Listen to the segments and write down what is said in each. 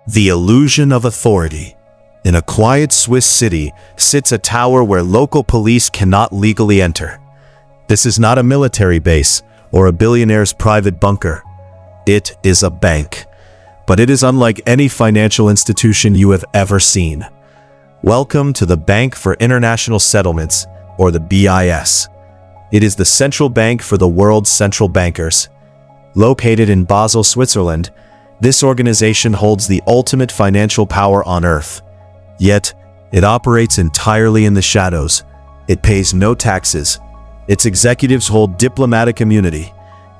The illusion of authority. In a quiet Swiss city sits a tower where local police cannot legally enter. This is not a military base or a billionaire's private bunker. It is a bank. But it is unlike any financial institution you have ever seen. Welcome to the Bank for International Settlements, or the BIS. It is the central bank for the world's central bankers. Located in Basel, Switzerland, this organization holds the ultimate financial power on earth. Yet, it operates entirely in the shadows. It pays no taxes. Its executives hold diplomatic immunity.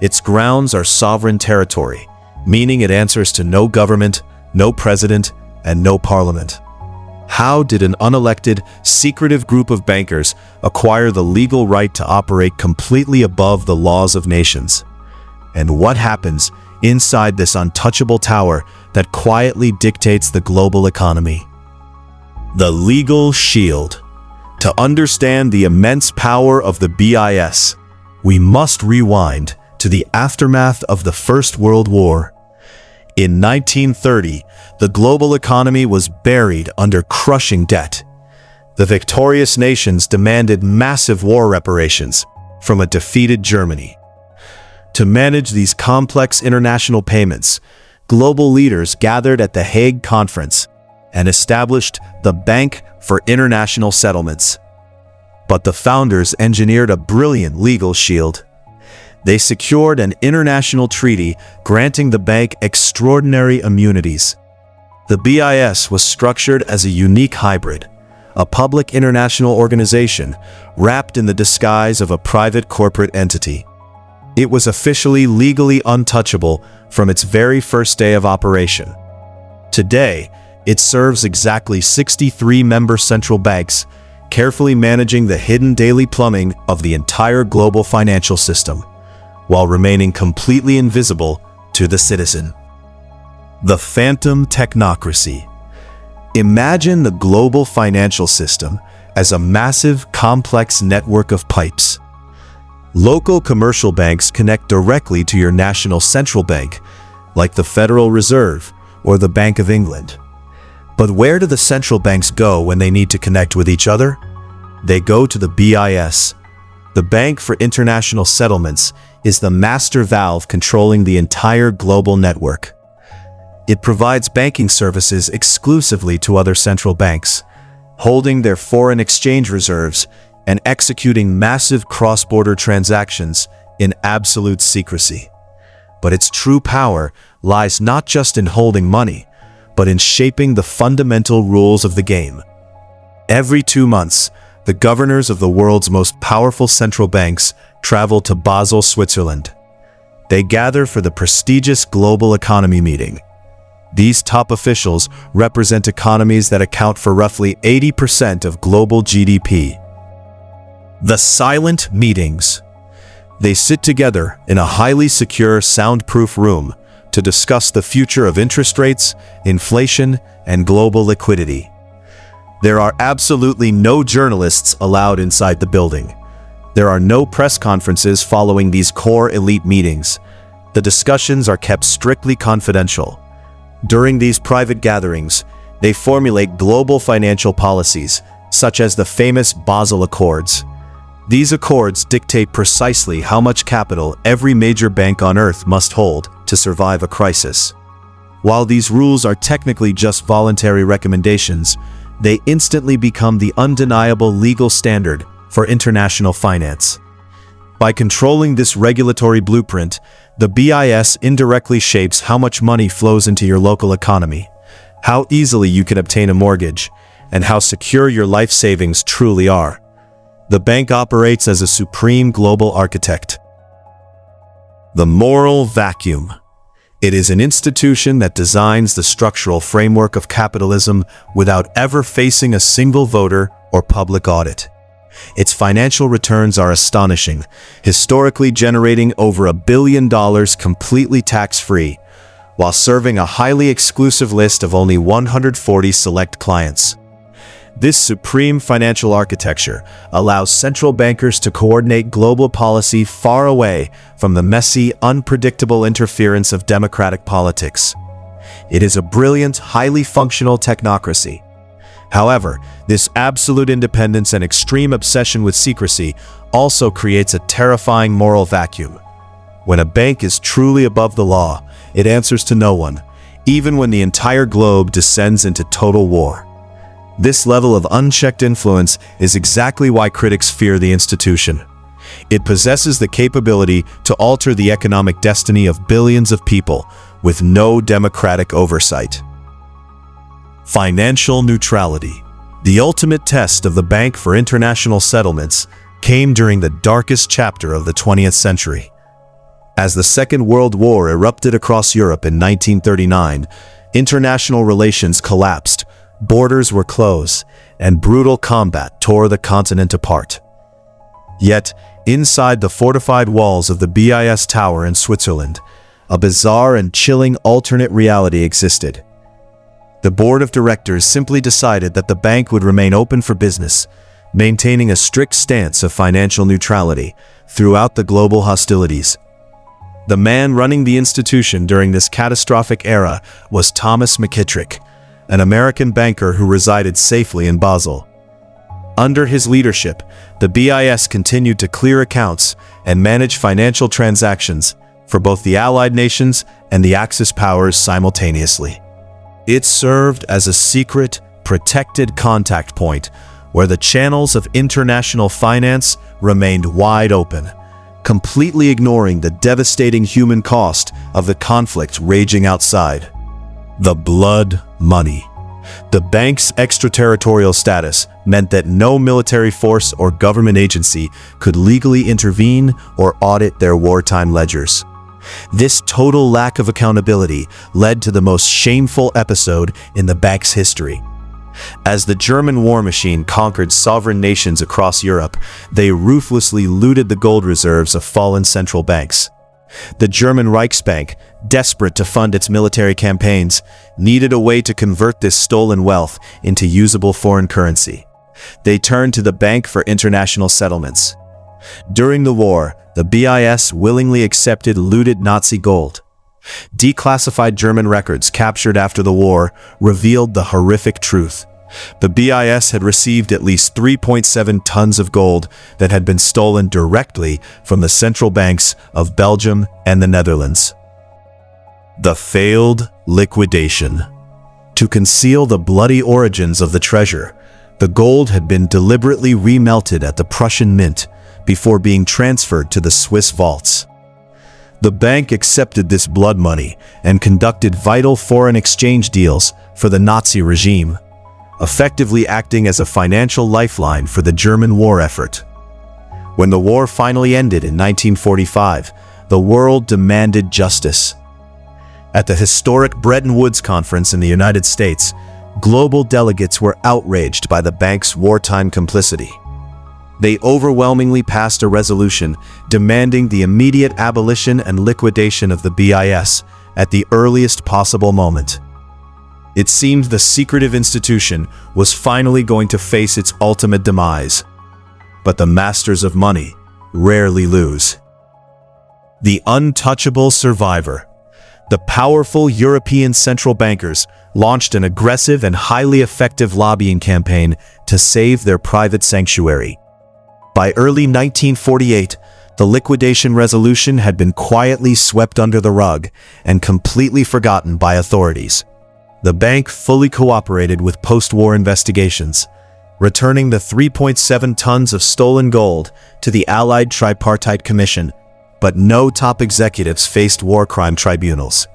Its grounds are sovereign territory, meaning it answers to no government, no president, and no parliament. How did an unelected, secretive group of bankers acquire the legal right to operate completely above the laws of nations? And what happens inside this untouchable tower that quietly dictates the global economy? The legal shield. To understand the immense power of the BIS, we must rewind to the aftermath of the First World War. In 1930, the global economy was buried under crushing debt. The victorious nations demanded massive war reparations from a defeated Germany. To manage these complex international payments, global leaders gathered at the Hague Conference and established the Bank for International Settlements. But the founders engineered a brilliant legal shield. They secured an international treaty granting the bank extraordinary immunities. The BIS was structured as a unique hybrid, a public international organization wrapped in the disguise of a private corporate entity. It was officially legally untouchable from its very first day of operation. Today, it serves exactly 63 member central banks, carefully managing the hidden daily plumbing of the entire global financial system, while remaining completely invisible to the citizen. The phantom technocracy. Imagine the global financial system as a massive, complex network of pipes. Local commercial banks connect directly to your national central bank, like the Federal Reserve or the Bank of England. But where do the central banks go when they need to connect with each other? They go to the BIS. The Bank for International Settlements is the master valve controlling the entire global network. It provides banking services exclusively to other central banks, holding their foreign exchange reserves and executing massive cross-border transactions in absolute secrecy. But its true power lies not just in holding money, but in shaping the fundamental rules of the game. Every 2 months, the governors of the world's most powerful central banks travel to Basel, Switzerland. They gather for the prestigious Global Economy meeting. These top officials represent economies that account for roughly 80% of global GDP. The silent meetings. They sit together in a highly secure, soundproof room to discuss the future of interest rates, inflation, and global liquidity. There are absolutely no journalists allowed inside the building. There are no press conferences following these core elite meetings. The discussions are kept strictly confidential. During these private gatherings, they formulate global financial policies, such as the famous Basel Accords. These accords dictate precisely how much capital every major bank on earth must hold to survive a crisis. While these rules are technically just voluntary recommendations, they instantly become the undeniable legal standard for international finance. By controlling this regulatory blueprint, the BIS indirectly shapes how much money flows into your local economy, how easily you can obtain a mortgage, and how secure your life savings truly are. The bank operates as a supreme global architect. The moral vacuum. It is an institution that designs the structural framework of capitalism without ever facing a single voter or public audit. Its financial returns are astonishing, historically generating over $1 billion completely tax-free, while serving a highly exclusive list of only 140 select clients. This supreme financial architecture allows central bankers to coordinate global policy far away from the messy, unpredictable interference of democratic politics. It is a brilliant, highly functional technocracy. However, this absolute independence and extreme obsession with secrecy also creates a terrifying moral vacuum. When a bank is truly above the law, it answers to no one, even when the entire globe descends into total war. This level of unchecked influence is exactly why critics fear the institution. It possesses the capability to alter the economic destiny of billions of people with no democratic oversight. Financial neutrality. The ultimate test of the Bank for International Settlements came during the darkest chapter of the 20th century. As the Second World War erupted across Europe in 1939, international relations collapsed, borders were closed, and brutal combat tore the continent apart. Yet, inside the fortified walls of the BIS Tower in Switzerland, a bizarre and chilling alternate reality existed. The board of directors simply decided that the bank would remain open for business, maintaining a strict stance of financial neutrality throughout the global hostilities. The man running the institution during this catastrophic era was Thomas McKittrick, an American banker who resided safely in Basel. Under his leadership, the BIS continued to clear accounts and manage financial transactions for both the Allied nations and the Axis powers simultaneously. It served as a secret, protected contact point where the channels of international finance remained wide open, completely ignoring the devastating human cost of the conflict raging outside. The blood money. The bank's extraterritorial status meant that no military force or government agency could legally intervene or audit their wartime ledgers. This total lack of accountability led to the most shameful episode in the bank's history. As the German war machine conquered sovereign nations across Europe, they ruthlessly looted the gold reserves of fallen central banks. The German Reichsbank, desperate to fund its military campaigns, needed a way to convert this stolen wealth into usable foreign currency. They turned to the Bank for International Settlements. During the war, the BIS willingly accepted looted Nazi gold. Declassified German records captured after the war revealed the horrific truth. The BIS had received at least 3.7 tons of gold that had been stolen directly from the central banks of Belgium and the Netherlands. The failed liquidation. To conceal the bloody origins of the treasure, the gold had been deliberately remelted at the Prussian mint before being transferred to the Swiss vaults. The bank accepted this blood money and conducted vital foreign exchange deals for the Nazi regime, effectively acting as a financial lifeline for the German war effort. When the war finally ended in 1945, the world demanded justice. At the historic Bretton Woods Conference in the United States, global delegates were outraged by the bank's wartime complicity. They overwhelmingly passed a resolution demanding the immediate abolition and liquidation of the BIS at the earliest possible moment. It seemed the secretive institution was finally going to face its ultimate demise. But the masters of money rarely lose. The untouchable survivor. The powerful European central bankers launched an aggressive and highly effective lobbying campaign to save their private sanctuary. By early 1948, the liquidation resolution had been quietly swept under the rug and completely forgotten by authorities. The bank fully cooperated with post-war investigations, returning the 3.7 tons of stolen gold to the Allied Tripartite Commission, but no top executives faced war crime tribunals.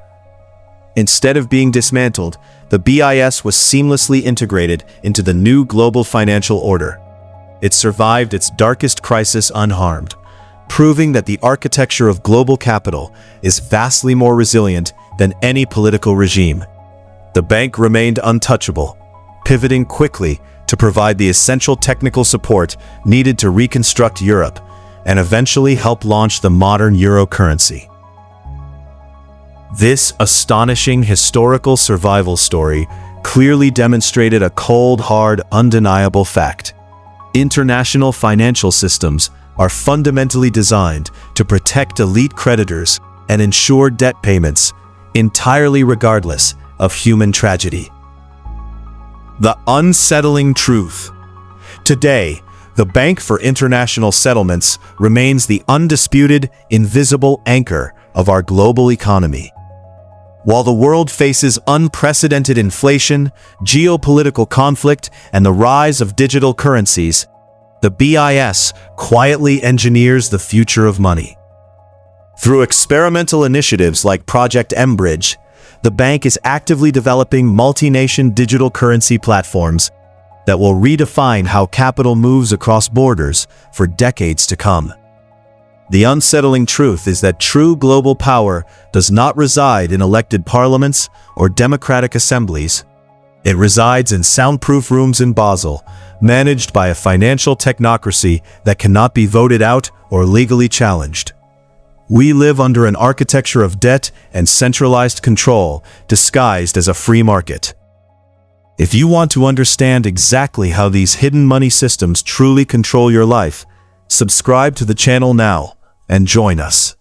Instead of being dismantled, the BIS was seamlessly integrated into the new global financial order. It survived its darkest crisis unharmed, proving that the architecture of global capital is vastly more resilient than any political regime. The bank remained untouchable, pivoting quickly to provide the essential technical support needed to reconstruct Europe and eventually help launch the modern euro currency. This astonishing historical survival story clearly demonstrated a cold, hard, undeniable fact. International financial systems are fundamentally designed to protect elite creditors and ensure debt payments, entirely regardless of human tragedy. The unsettling truth. Today, the Bank for International Settlements remains the undisputed, invisible anchor of our global economy. While the world faces unprecedented inflation, geopolitical conflict, and the rise of digital currencies, the BIS quietly engineers the future of money. Through experimental initiatives like Project mBridge, the bank is actively developing multi-nation digital currency platforms that will redefine how capital moves across borders for decades to come. The unsettling truth is that true global power does not reside in elected parliaments or democratic assemblies. It resides in soundproof rooms in Basel, managed by a financial technocracy that cannot be voted out or legally challenged. We live under an architecture of debt and centralized control disguised as a free market. If you want to understand exactly how these hidden money systems truly control your life, subscribe to the channel now and join us.